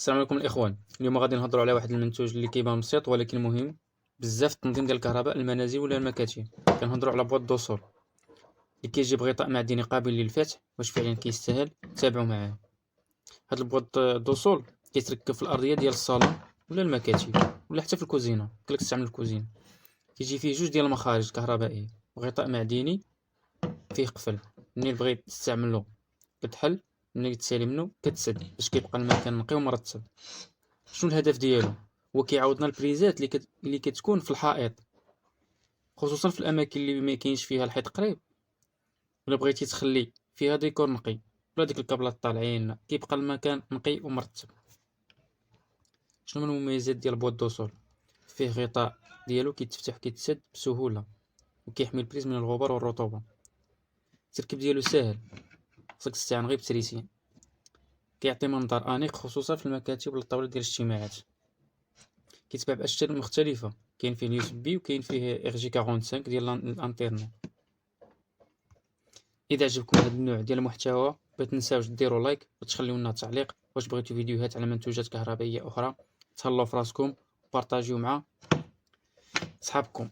السلام عليكم الاخوان. اليوم غادي نهضروا على واحد المنتوج اللي كيبان بسيط ولكن مهم بزاف في التنظيم ديال الكهرباء المنازل ولا المكاتب. كنهضروا على بواط دوسول اللي كيجيب غطاء معدني قابل للفتح. واش فعلا كيستاهل؟ تابعوا معايا. هاد البواط دوسول كيتركب في الارضيه ديال الصالون ولا المكاتب ولا حتى في الكوزينه. كلك تستعمل الكوزينه. كيجي فيه جوج ديال المخارج كهربائيه وغطاء معدني فيه قفل. ملي بغيت تستعملو كتحل، ملي تسالي منه كتسد باش كيبقى المكان نقي ومرتب. شنو الهدف ديالو؟ هو كيعوضنا البريزات اللي كتكون في الحائط، خصوصا في الاماكن اللي ما كاينش فيها الحيط قريب، ولا بغيتي تخلي فيها ديكور نقي ولا ديك الكابلات طالعين، كيبقى المكان نقي ومرتب. شنو من المميزات ديال بواط دوسول؟ فيه غطاء ديالو كيتفتح كيتسد بسهوله وكيحمي البريز من الغبار والرطوبه. التركيب ديالو ساهل، خصك تستعين غير بتريسين. كيعطي منظر انيق خصوصا في المكاتب ولا الطاوله ديال الاجتماعات. كيتباع باشكال مختلفه، كاين فيه اليو اس بي وكاين فيه ار جي 45 ديال الانترنت. اذا عجبكم هذا النوع ديال المحتوى ما تنساوش ديروا لايك وتخليو لنا تعليق. واش بغيتوا فيديوهات على منتوجات كهربائيه اخرى؟ تهلاو في راسكم وبارطاجيو مع صحابكم.